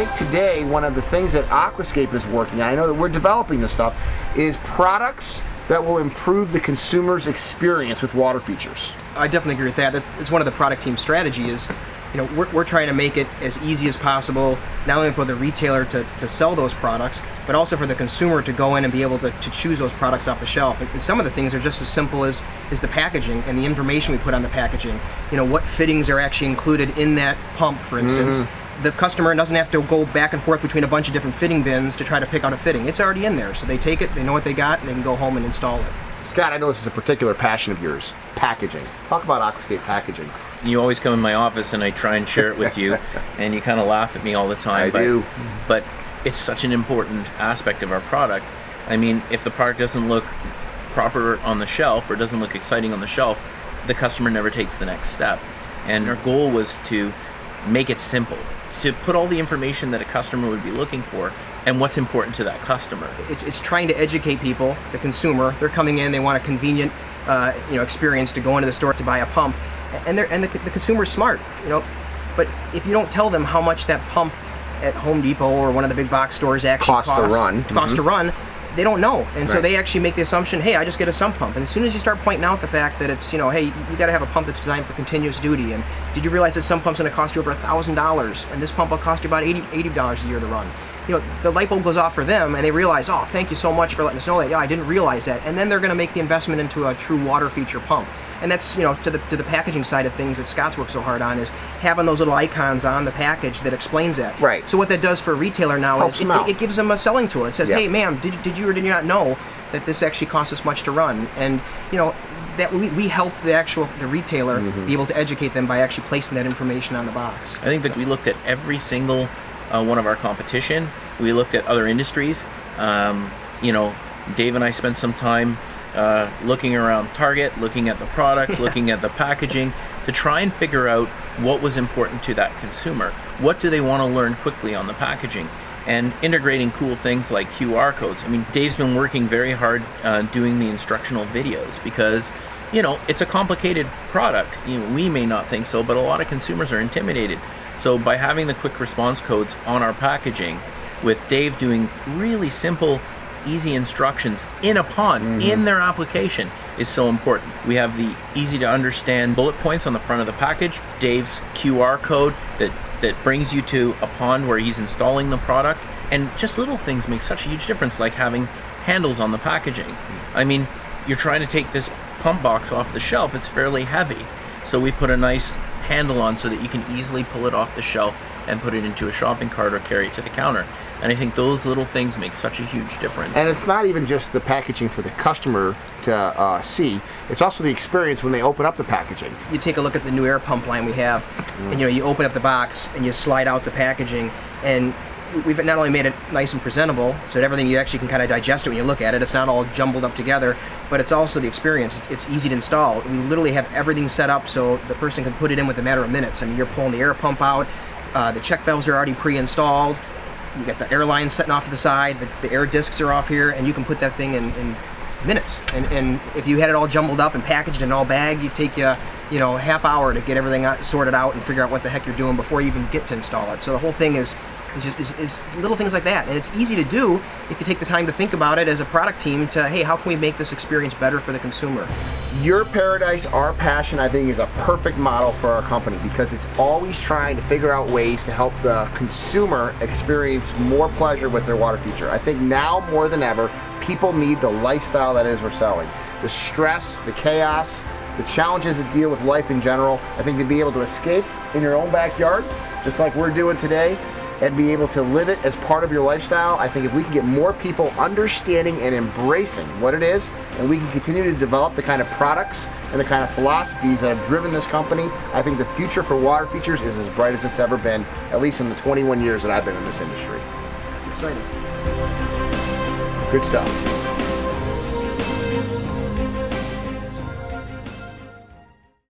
think today one of the things that Aquascape is working on, I know that we're developing this stuff, is products that will improve the consumer's experience with water features. I definitely agree with that. It's one of the product team's strategy is, we're trying to make it as easy as possible, not only for the retailer to sell those products, but also for the consumer to go in and be able to choose those products off the shelf. And some of the things are just as simple as the packaging and the information we put on the packaging. What fittings are actually included in that pump, for instance. The customer doesn't have to go back and forth between a bunch of different fitting bins to try to pick out a fitting. It's already in there, so they take it, they know what they got, and they can go home and install it. Scott, I know this is a particular passion of yours, packaging. Talk about Aquascape packaging. You always come in my office and I try and share it with you, and you kind of laugh at me all the time. I do. But it's such an important aspect of our product. I mean, if the product doesn't look proper on the shelf or doesn't look exciting on the shelf, the customer never takes the next step. And our goal was to make it simple, to put all the information that a customer would be looking for and what's important to that customer. It's trying to educate people, the consumer. They're coming in, they want a convenient experience to go into the store to buy a pump, and the consumer's smart, but if you don't tell them how much that pump at Home Depot or one of the big box stores actually costs to run, they don't know, and so they actually make the assumption, hey, I just get a sump pump. And as soon as you start pointing out the fact that it's, hey, you got to have a pump that's designed for continuous duty, and did you realize that some pump's going to cost you over $1,000, and this pump will cost you about $80 a year to run? The light bulb goes off for them, and they realize, oh, thank you so much for letting us know that. Yeah, I didn't realize that. And then they're going to make the investment into a true water feature pump. And that's, to the packaging side of things that Scott's worked so hard on, is having those little icons on the package that explains that. Right. So what that does for a retailer now Helps is it gives them a selling tool. It says, hey, ma'am, did you or did you not know that this actually costs this much to run? And, that we help the retailer be able to educate them by actually placing that information on the box. I think that we looked at every single one of our competition. We looked at other industries. Dave and I spent some time looking around Target, looking at the products, looking at the packaging, to try and figure out what was important to that consumer. What do they want to learn quickly on the packaging? And integrating cool things like QR codes. I mean, Dave's been working very hard doing the instructional videos because, it's a complicated product. We may not think so, but a lot of consumers are intimidated. So by having the quick response codes on our packaging, with Dave doing really simple, easy instructions in a pond, in their application, is so important. We have the easy to understand bullet points on the front of the package, Dave's QR code that brings you to a pond where he's installing the product, and just little things make such a huge difference, like having handles on the packaging. I mean, you're trying to take this pump box off the shelf, it's fairly heavy. So we put a nice handle on so that you can easily pull it off the shelf and put it into a shopping cart or carry it to the counter. And I think those little things make such a huge difference. And it's not even just the packaging for the customer to see, it's also the experience when they open up the packaging. You take a look at the new air pump line we have, and you open up the box and you slide out the packaging, and we've not only made it nice and presentable, so that everything, you actually can kind of digest it when you look at it. It's not all jumbled up together, but it's also the experience. It's easy to install. We literally have everything set up so the person can put it in with a matter of minutes. I mean, you're pulling the air pump out, the check valves are already pre-installed, you got the air lines setting off to the side, the air discs are off here, and you can put that thing in minutes. And if you had it all jumbled up and packaged and all bagged, it'd take you, half hour to get everything sorted out and figure out what the heck you're doing before you even get to install it. So the whole thing is little things like that, and it's easy to do if you take the time to think about it as a product team to, hey, how can we make this experience better for the consumer? Your paradise, our passion, I think, is a perfect model for our company because it's always trying to figure out ways to help the consumer experience more pleasure with their water feature. I think now more than ever, people need the lifestyle that is we're selling. The stress, the chaos, the challenges that deal with life in general. I think to be able to escape in your own backyard, just like we're doing today, and be able to live it as part of your lifestyle. I think if we can get more people understanding and embracing what it is, and we can continue to develop the kind of products and the kind of philosophies that have driven this company, I think the future for water features is as bright as it's ever been, at least in the 21 years that I've been in this industry. It's exciting. Good stuff.